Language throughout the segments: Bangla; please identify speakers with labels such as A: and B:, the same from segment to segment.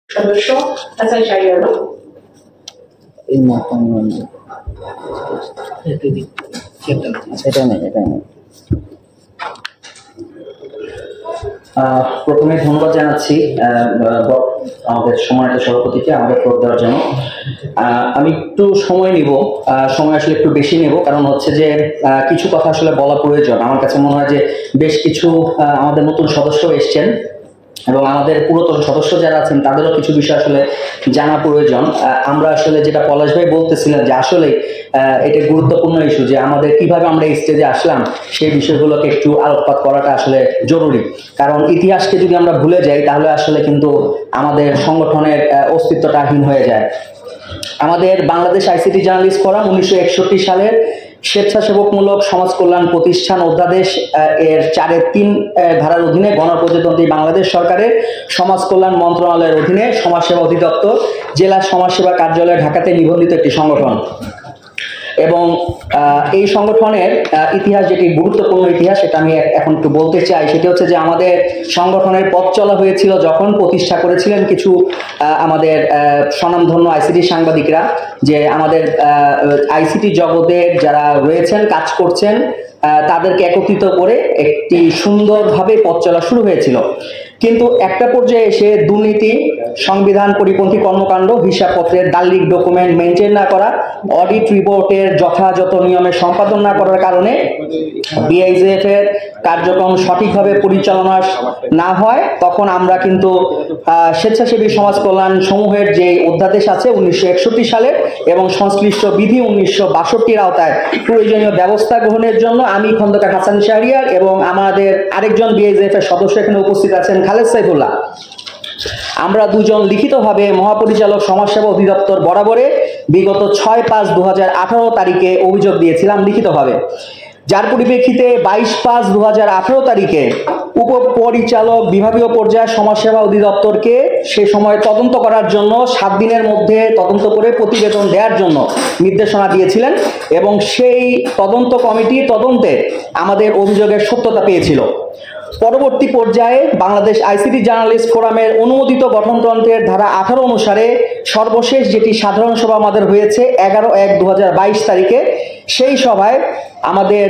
A: সদস্য হাসান শাহরিয়ার।
B: প্রথমে ধন্যবাদ জানাচ্ছি আমাদের সম্মানিত সভাপতিকে আমাদের ফ্লোর দেওয়ার জন্য। আমি একটু সময় নিব, সময় আসলে একটু বেশি নেব, কারণ হচ্ছে যে কিছু কথা আসলে বলা প্রয়োজন। আমার কাছে মনে হয় যে বেশ কিছু আমাদের নতুন সদস্য এসছেন এবং আমাদের পুরাতন সদস্য যারা আছেন তাদেরও কিছু বিষয় আসলে জানা প্রয়োজন। আমরা আসলে যেটা পলাশ ভাই বলতেছিলেন যে আসলে এটা গুরুত্বপূর্ণ ইস্যু, যে আমাদের কিভাবে আমরা এই স্টেজে আসলাম সেই বিষয়গুলোকে একটু আলোকপাত করাটা আসলে জরুরি। কারণ ইতিহাসকে যদি আমরা ভুলে যাই তাহলে আসলে কিন্তু আমাদের সংগঠনের অস্তিত্বটাহীন হয়ে যায়। আমাদের বাংলাদেশ আইসিটি জার্নালিস্ট ফোরাম 1961 সালের স্বেচ্ছাসেবকমূলক সমাজ কল্যাণ প্রতিষ্ঠান অধ্যাদেশ এর 4-3 ধারার অধীনে গণপ্রজাতন্ত্রী বাংলাদেশ সরকারের সমাজ কল্যাণ মন্ত্রণালয়ের অধীনে সমাজসেবা অধিদপ্তর জেলা সমাজসেবা কার্যালয় ঢাকাতে নিবন্ধিত একটি সংগঠন। এবং এই সংগঠনের ইতিহাস, যেটি গুরুত্বপূর্ণ ইতিহাস, সেটা আমি এখন একটু বলতে চাই। সেটি হচ্ছে যে আমাদের সংগঠনের পথ চলা হয়েছিল যখন প্রতিষ্ঠা করেছিলেন কিছু আমাদের স্বনামধন্য আইসিটি সাংবাদিকরা, যে আমাদের আইসিটি জগতের যারা রয়েছেন, কাজ করছেন, তাদেরকে একত্রিত করে একটি সুন্দরভাবে পথ চলা শুরু হয়েছিল। কিন্তু একটা পর্যায়ে এসে দুর্নীতি, সংবিধান পরিপন্থী কর্মকাণ্ড, হিসাবপত্রের দালিলিক ডকুমেন্ট মেনটেন না করা, অডিট রিপোর্টের যথাযথ নিয়মে সম্পাদন না করার কারণে বিআইজিএফ এর কার্যক্রম সঠিকভাবে পরিচালনা না হয়, তখন আমরা কিন্তু স্বেচ্ছাসেবী সমাজ কল্যাণ সমূহের যে অধ্যাদেশ আছে 1961 সালের এবং সংশ্লিষ্ট বিধি 1962 আওতায় প্রয়োজনীয় ব্যবস্থা গ্রহণের জন্য আমি খন্দকার হাসান শাহরিয়ার এবং আমাদের আরেকজন বিআইজিএফ এর সদস্য এখানে উপস্থিত আছেন খালেদ সাইফুল্লাহ, আমরা দুজন লিখিতভাবে মহাপরিচালক সমাজসেবা অধিদপ্তর বরাবরে বিগত 6/5/2018 তারিখে অভিযোগ দিয়েছিলাম লিখিতভাবে, যার পরিপ্রেক্ষিতে 22/5/2018 তারিখে উপপরিচালক বিভাগীয় পর্যায়ে সমাজসেবা অধিদপ্তরকে সে সময় তদন্ত করার জন্য 7 দিনের মধ্যে তদন্ত করে প্রতিবেদন দেওয়ার জন্য নির্দেশনা দিয়েছিলেন এবং সেই তদন্ত কমিটি তদন্তে আমাদের অভিযোগের সত্যতা পেয়েছিল। পরবর্তী পর্যায়ে বাংলাদেশ আইসিটি জার্নালিস্ট ফোরামের অনুমোদিত গঠনতন্ত্রের ধারা 18 অনুসারে সর্বশেষ যেটি সাধারণ সভা আমাদের হয়েছে 11/1/2022 তারিখে, সেই সভায় আমাদের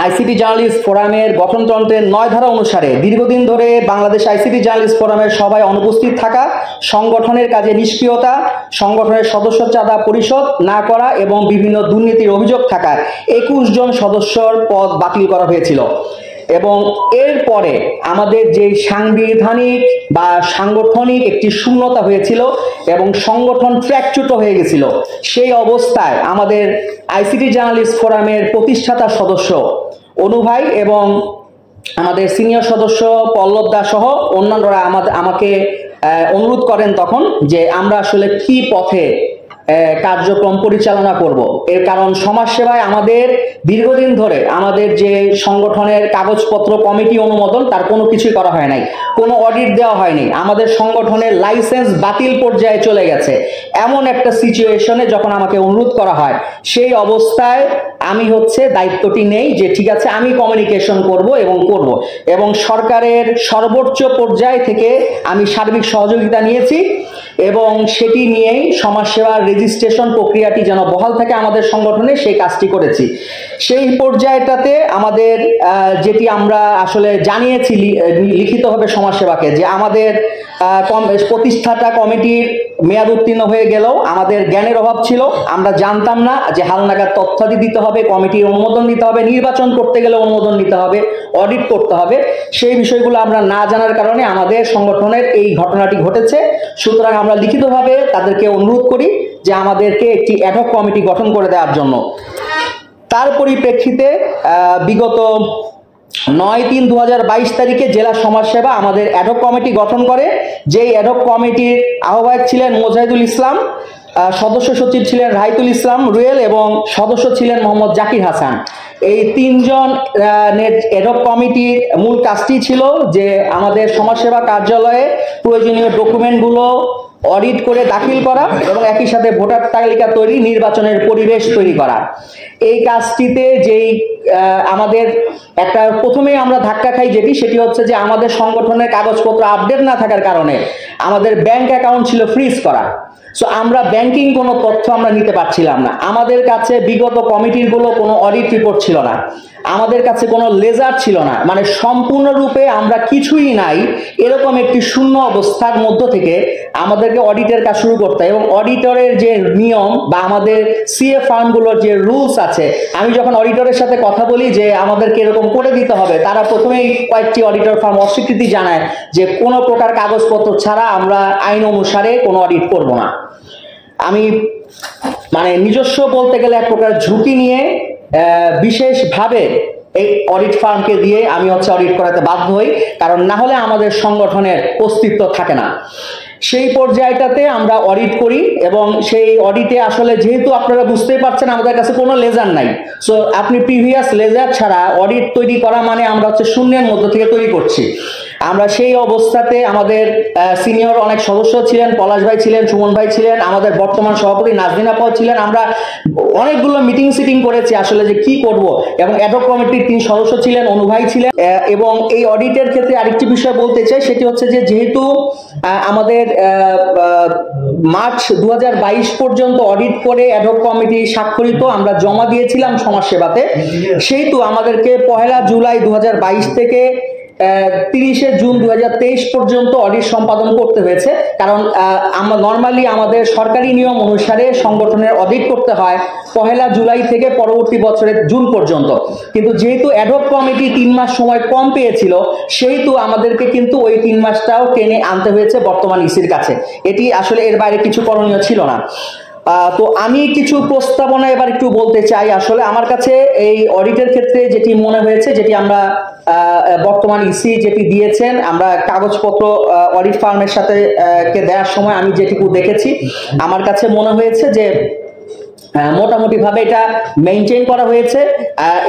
B: আইসিটি জার্নালিস্ট ফোরামের গঠনতন্ত্রের 9 ধারা অনুসারে দীর্ঘদিন ধরে বাংলাদেশ আইসিটি জার্নালিস্ট ফোরামের সভায় অনুপস্থিত থাকা, সংগঠনের কাজে নিষ্ক্রিয়তা, সংগঠনের সদস্য চাঁদা পরিশোধ না করা এবং বিভিন্ন দুর্নীতির অভিযোগ থাকায় 21 জন সদস্যর পদ বাতিল করা হয়েছিল। এবং এরপরে আমাদের যে সাংবিধানিক বা সাংগঠনিক একটি শূন্যতা হয়েছিল এবং সংগঠন ট্র্যাকচ্যুত হয়ে গেছিল, সেই অবস্থায় আমাদের আইসিটি জার্নালিস্ট ফোরামের প্রতিষ্ঠাতা সদস্য অনু ভাই এবং আমাদের সিনিয়র সদস্য পল্লব দাস সহ অন্যান্যরা আমাকে অনুরোধ করেন তখন যে আমরা আসলে কি পথে কার্যক্রম পরিচালনা করব। এর কারণ সমাজসেবায় আমাদের দীর্ঘদিন ধরে আমাদের যে সংগঠনের কাগজপত্র কমিটি অনুমোদন তার কোনো কিছুই করা হয় নাই, কোনো অডিট দেওয়া হয়নি, আমাদের সংগঠনের লাইসেন্স বাতিল পর্যায়ে চলে গেছে। এমন একটা সিচুয়েশনে যখন আমাকে অনুরোধ করা হয়, সেই অবস্থায় আমি দায়িত্বটি নেই যে ঠিক আছে আমি কমিউনিকেশন করব এবং সরকারের সর্বোচ্চ পর্যায় থেকে আমি সার্বিক সহযোগিতা নিয়েছি এবং সেটি নিয়েই সমাজসেবার রেজিস্ট্রেশন প্রক্রিয়াটি যেন বহাল থাকে আমাদের সংগঠনে, সেই কাজটি করেছি। সেই পর্যায়টাতে আমাদের যেটি আমরা আসলে জানিয়েছি লিখিতভাবে সমাজসেবাকে, যে আমাদের প্রতিষ্ঠাতা কমিটির মেয়াদ উত্তীর্ণ হয়ে গেলেও আমাদের জ্ঞানের অভাব ছিল, আমরা জানতাম না যে হালনাগাদ তথ্যাদি দিতে হবে, কমিটির অনুমোদন নিতে হবে, নির্বাচন করতে গেলে অনুমোদন নিতে হবে, অডিট করতে হবে, সেই বিষয়গুলো আমরা না জানার কারণে আমাদের সংগঠনের এই ঘটনাটি ঘটেছে। সুতরাং আমরা লিখিতভাবে তাদেরকে অনুরোধ করি যে আমাদেরকে একটি অ্যাডহক কমিটি গঠন করে দেওয়ার জন্য। তার পরিপ্রেক্ষিতে বিগত 9/3/2022 তারিখে জেলা সমাজসেবা আমাদের অ্যাডহক কমিটি গঠন করে, যেই অ্যাডহক কমিটির আহ্বায়ক ছিলেন মোজাহিদুল ইসলাম, সদস্য সচিব ছিলেন রাহিতুল ইসলাম রুয়েল এবং সদস্য ছিলেন মোহাম্মদ জাকির হাসান। এই 3 জন অ্যাডহক কমিটির মূল কাজটি ছিল যে আমাদের সমাজসেবা কার্যালয়ে প্রয়োজনীয় ডকুমেন্টগুলো অডিট করে দাখিল করা এবং একই সাথে ভোটার তালিকা তৈরি, নির্বাচনের পরিবেশ তৈরি করা। এই কাজটিতে যেই আমাদের একটা প্রথমেই আমরা ধাক্কা খাই সেটি হচ্ছে যে আমাদের সংগঠনের কাগজপত্র আপডেট না থাকার কারণে আমাদের ব্যাংক অ্যাকাউন্ট ছিল ফ্রিজ করা। সো আমরা ব্যাংকিং কোনো তথ্য আমরা নিতে পারছিলাম না। আমাদের কাছে বিগত কমিটিরগুলো কোনো অডিট রিপোর্ট ছিল না, আমাদের কাছে কোনো লেজার ছিল না, মানে সম্পূর্ণরূপে আমরা কিছুই নাই এরকম একটি শূন্য অবস্থার মধ্য থেকে আমাদেরকে অডিটের কাজ শুরু করতে হয়। এবং অডিটরের যে নিয়ম বা আমাদের সিএ ফার্মগুলোর যে রুলস আছে, আমি যখন অডিটরের সাথে কথা বলি যে আমাদেরকে এরকম করে দিতে হবে, তারা প্রথমেই কয়েকটি অডিটর ফার্ম অস্বীকৃতি জানায় যে কোনো প্রকার কাগজপত্র ছাড়া আমরা আইন অনুসারে কোনো অডিট করব না। আমি মানে নিজস্ব বলতে গেলে এক প্রকার ঝুঁকি নিয়ে বিশেষভাবে এই অডিট ফার্মকে দিয়ে আমি অডিট করাতে বাধ্য হই, কারণ না হলে আমাদের সংগঠনের অস্তিত্ব থাকে না। সেই পর্যায়টাতে আমরা অডিট করি এবং সেই অডিটে আসলে যেহেতু আপনারা বুঝতেই পারছেন আমাদের কাছে কোনো লেজার নাই, সো আপনি প্রিভিয়াস লেজার ছাড়া অডিট তৈরি করা মানে আমরা শূন্যের মধ্য থেকে তৈরি করছি। আমরা সেই অবস্থাতে আমাদের সিনিয়র অনেক সদস্য ছিলেন, পলাশ ভাই ছিলেন, সুমন ভাই ছিলেন, আমাদের বর্তমান সভাপতি নাজনীন আপাও ছিলেন। আমরা অনেকগুলো মিটিং সিটিং করেছি আসলে যে কি করব, এবং অ্যাডহক কমিটির 3 সদস্য ছিলেন, অনু ভাই ছিলেন। এবং এই অডিটের ক্ষেত্রে আরেকটি বিষয় বলতে চাই, সেটি হচ্ছে যে যেহেতু আমাদের মার্চ 2022 পর্যন্ত অডিট করে অ্যাডহক কমিটি স্বাক্ষরিত আমরা জমা দিয়েছিলাম সমাজসেবাতে, সেহেতু আমাদেরকে 1 জুলাই 2022 থেকে 30 জুন 2023 পর্যন্ত অডিট সম্পাদন করতে হয়েছে। কারণ নর্মালি আমাদের সরকারি নিয়ম অনুসারে সংগঠনের অডিট করতে হয় 1 জুলাই থেকে পরবর্তী বছরের জুন পর্যন্ত, কিন্তু যেহেতু অ্যাডহক কমিটি 3 মাস সময় কম পেয়েছিল, সেহেতু আমাদেরকে কিন্তু ওই 3 মাসটাও টেনে আনতে হয়েছে বর্তমান ইসির কাছে। এটি আসলে এর বাইরে কিছু করণীয় ছিল না। তো আমি কিছু প্রস্তাবনা এবার একটু বলতে চাই। আসলে আমার কাছে এই অডিটের ক্ষেত্রে যেটি মনে হয়েছে, যেটি আমরা বর্তমান ইসি যেটি দিয়েছেন, আমরা কাগজপত্র অডিট ফার্মের সাথে দেওয়ার সময় আমি যেটুকু দেখেছি, আমার কাছে মনে হয়েছে যে মোটামুটি ভাবে এটা মেইনটেইন করা হয়েছে।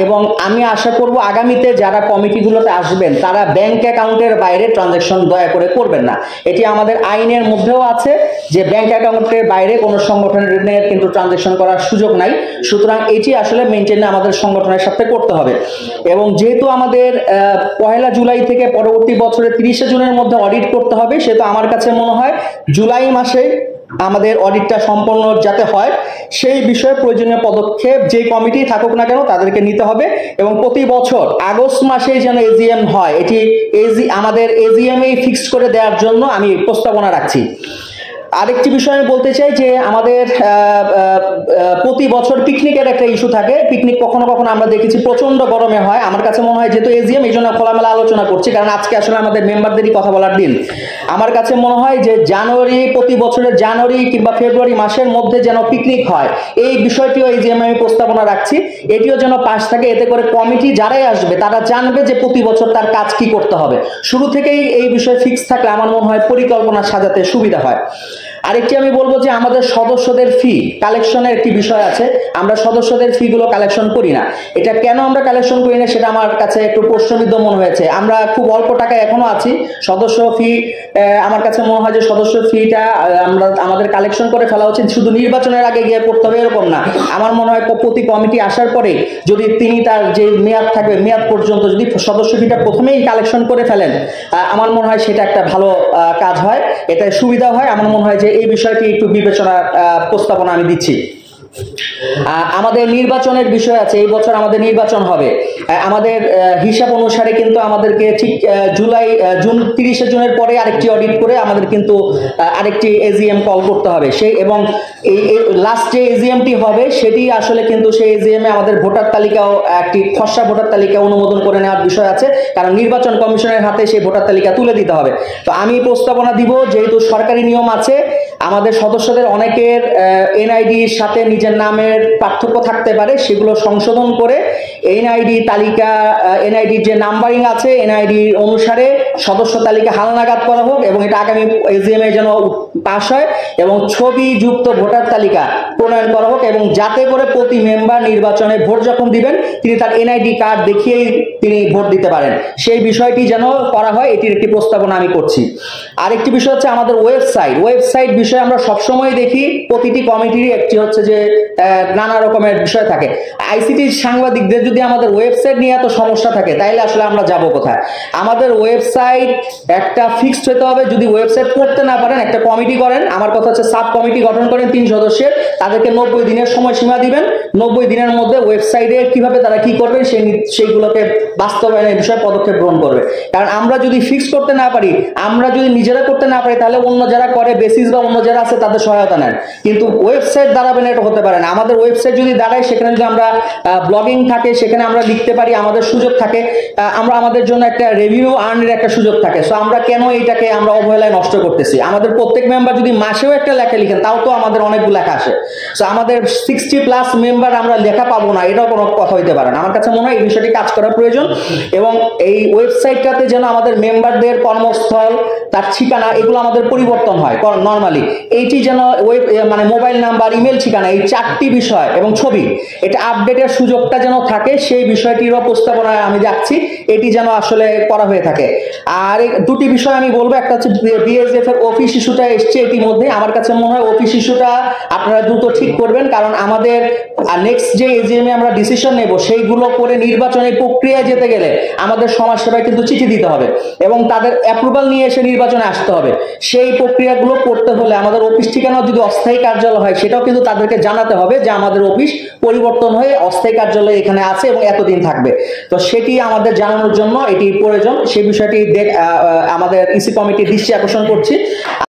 B: এবং আমি আশা করব আগামীতে যারা কমিটিগুলোতে আসবেন তারা ব্যাংক অ্যাকাউন্টের বাইরে ট্রানজাকশন দয়া করে করবেন না। এটি আমাদের আইনের মধ্যেও আছে যে ব্যাংক অ্যাকাউন্টের বাইরে কোনো সংগঠনের কিন্তু ট্রানজাকশন করার সুযোগ নাই। সুতরাং এটি আসলে মেইনটেইন আমাদের সংগঠনের সাথে করতে হবে। এবং যেহেতু আমাদের 1 জুলাই থেকে পরবর্তী বছরের 30 জুনের মধ্যে অডিট করতে হবে, সেহেতু আমার কাছে মনে হয় জুলাই মাসে আমাদের অডিটটা সম্পন্ন যাতে হয় সেই বিষয়ে প্রয়োজনীয় পদক্ষেপ যে কমিটি থাকুক না কেন তাদেরকে নিতে হবে। এবং প্রতি বছর আগস্ট মাসে যেন এজিএম হয়, এটি আমাদের এজিএম এই ফিক্স করে দেওয়ার জন্য আমি প্রস্তাবনা রাখছি। আরেকটি বিষয় আমি বলতে চাই যে আমাদের প্রতি বছর পিকনিকের একটা ইস্যু থাকে। পিকনিক কখনো কখনো আমরা দেখেছি প্রচন্ড গরমে হয়। আমার কাছে মনে হয় যেহেতু এজিএম, এই জন্য খোলামেলা আলোচনা করছি, কারণ আজকে আসলে আমাদের মেম্বারদেরই কথা বলার দিন। আমার কাছে মনে হয় যে প্রতি বছরের জানুয়ারি কিংবা ফেব্রুয়ারি মাসের মধ্যে যেন পিকনিক হয়, এই বিষয়টিও এজিএম আমি প্রস্তাবনা রাখছি। এটিও যেন পাশ থাকে, এতে করে কমিটি যারাই আসবে তারা জানবে যে প্রতি বছর তার কাজ কি করতে হবে। শুরু থেকেই এই বিষয় ফিক্স থাকলে আমার মনে হয় পরিকল্পনা সাজাতে সুবিধা হয়। আরেকটি আমি বলবো যে আমাদের সদস্যদের ফি কালেকশনের একটি বিষয় আছে। আমরা সদস্যদের ফি গুলো কালেকশন করি না। এটা কেন আমরা কালেকশন করি না সেটা আমার কাছে একটু প্রশ্নবিদ্ধ মনে হয়েছে। আমরা খুব অল্প টাকায় এখনো আছি। সদস্য ফি আমার কাছে মনে হয় যে সদস্য ফিটা আমাদের কালেকশন করে ফেলা উচিত। শুধু নির্বাচনের আগে গিয়ে করতে হবে এরকম না। আমার মনে হয় প্রতি কমিটি আসার পরে যদি তিনি তার যে মেয়াদ থাকবে মেয়াদ পর্যন্ত যদি সদস্য ফিটা প্রথমেই কালেকশন করে ফেলেন, আমার মনে হয় সেটা একটা ভালো কাজ হয়, এটা সুবিধা হয়। আমার মনে হয় যে এই বিষয়টি একটু বিবেচনার প্রস্তাবনা আমি দিচ্ছি। আমাদের নির্বাচনের বিষয় আছে। এই বছর আমাদের নির্বাচন হবে। আমাদের হিসাব অনুসারে কিন্তু আমাদেরকে ঠিক জুন 30 জুনের পরে আরেকটি অডিট করে আমাদের কিন্তু আরেকটি এজিএম কল করতে হবে। সেই এবং এই লাস্ট যে এজিএমটি হবে সেটি আসলে কিন্তু সেই এজিএম এ আমাদের ভোটার তালিকাও একটি খসড়া ভোটার তালিকা অনুমোদন করে নেওয়ার বিষয় আছে, কারণ নির্বাচন কমিশনের হাতে সেই ভোটার তালিকা তুলে দিতে হবে। তো আমি প্রস্তাবনা দিব, যেহেতু সরকারি নিয়ম আছে, আমাদের সদস্যদের অনেকের এনআইডির সাথে নিজের নামের পার্থক্য থাকতে পারে, সেগুলো সংশোধন করে এনআইডি তালিকা, এনআইডির যে নাম্বারিং আছে এনআইডি অনুসারে সদস্য তালিকা হালনাগাদ করা হোক এবং এটা আগামী এজিএম এ যেন পাস হয়, এবং ছবি যুক্ত ভোটার তালিকা প্রণয়ন করা হোক, এবং যাতে করে প্রতি মেম্বার নির্বাচনে ভোট যখন দিবেন তিনি তার এনআইডি কার্ড দেখিয়েই তিনি ভোট দিতে পারেন, সেই বিষয়টি যেন করা হয়, এটির একটি প্রস্তাবনা আমি করছি। আরেকটি বিষয় হচ্ছে আমাদের ওয়েবসাইট বিষয়ে আমরা সবসময় দেখি প্রতিটি কমিটির একটি হচ্ছে যে নানা রকমের বিষয় থাকে। আইসিটি সাংবাদিকদের যদি আমাদের ওয়েবসাইট নিয়ে এত সমস্যা থাকে তাহলে আসলে আমরা যাব কোথায়? আমাদের ওয়েবসাইট একটা ফিক্সড হতে হবে। যদি ওয়েবসাইট করতে না পারেন একটা কমিটি করেন, আমার কথা হচ্ছে সাব কমিটি গঠন করেন 3 সদস্যের, তাদেরকে 90 দিনের সময়সীমা দিবেন। 90 দিনের মধ্যে ওয়েবসাইটে কিভাবে তারা কি করবেন সেইগুলোকে বাস্তবায়নের বিষয়ে পদক্ষেপ গ্রহণ করবে। কারণ আমরা যদি ফিক্স করতে না পারি, আমরা যদি নিজেরা করতে না পারি, তাহলে অন্য যারা করে বেসিস বা অন্য যারা আছে তাদের সহায়তা নেন, কিন্তু ওয়েবসাইট দাঁড়াবে না, এটা হতে পারে না। আমাদের ওয়েবসাইট যদি দাঁড়ায়, সেখানে যদি আমরা ব্লগিং থাকে, সেখানে আমরা লিখতে পারি, আমাদের সুযোগ থাকে, আমরা আমাদের জন্য একটা রেভিনিউ আর্নের একটা সুযোগ থাকে। সো আমরা কেন এইটাকে আমরা অবহেলায় নষ্ট করতেছি? আমাদের প্রত্যেক মেম্বার যদি মাসেও একটা লেখা লিখেন, তাও তো আমাদের অনেকগুলো লেখা আসে। সো আমাদের 60+ মেম্বার আমরা লেখা পাবো না, এটাও কোনো কথা হইতে পারে না। আমার কাছে মনে হয় এই বিষয়টি কাজ করা প্রয়োজন, এবং এই ওয়েবসাইটটাতে যেন আমাদের মেম্বারদের কর্মস্থল, তার ঠিকানা, এগুলো আমাদের পরিবর্তন হয় নর্মালি। এইটি যেন মানে মোবাইল নাম্বার, ইমেল ঠিকানা, এই 4টি বিষয় এবং ছবি, এটা আপডেটের সুযোগটা যেন থাকে, সেই বিষয়টিরও প্রস্তাবনায় আমি যাচ্ছি, এটি যেন আসলে করা হয়ে থাকে। আর 2টি বিষয় আমি বলবো, একটা হচ্ছে বিএসএফ এর অফিস ইস্যুটা এসছে ইতিমধ্যে। আমার কাছে মনে হয় অফিস ইস্যুটা আপনারা দ্রুত ঠিক করবেন, কারণ আমাদের নেক্সট যে এজিএম এ আমরা ডিসিশন নেব, সেইগুলো করে নির্বাচনের প্রক্রিয়ায় যেতে গেলে আমাদের সমাজসেবায় কিন্তু চিঠি দিতে হবে এবং তাদের অ্যাপ্রুভাল নিয়ে এসে নির্বাচনে আসতে হবে। সেই প্রক্রিয়াগুলো করতে হলে আমাদের অফিস ঠিকানা যদি অস্থায়ী কার্যালয় হয়, সেটাও কিন্তু তাদেরকে জানাতে হবে যে আমাদের অফিস পরিবর্তন হয়ে অস্থায়ী কার্যালয় এখানে আছে এবং এতদিন থাকবে। তো সেটি আমাদের জানানোর জন্য এটি প্রয়োজন, সেই বিষয়টি আমাদের ইসি কমিটির দৃষ্টি আকর্ষণ করছি।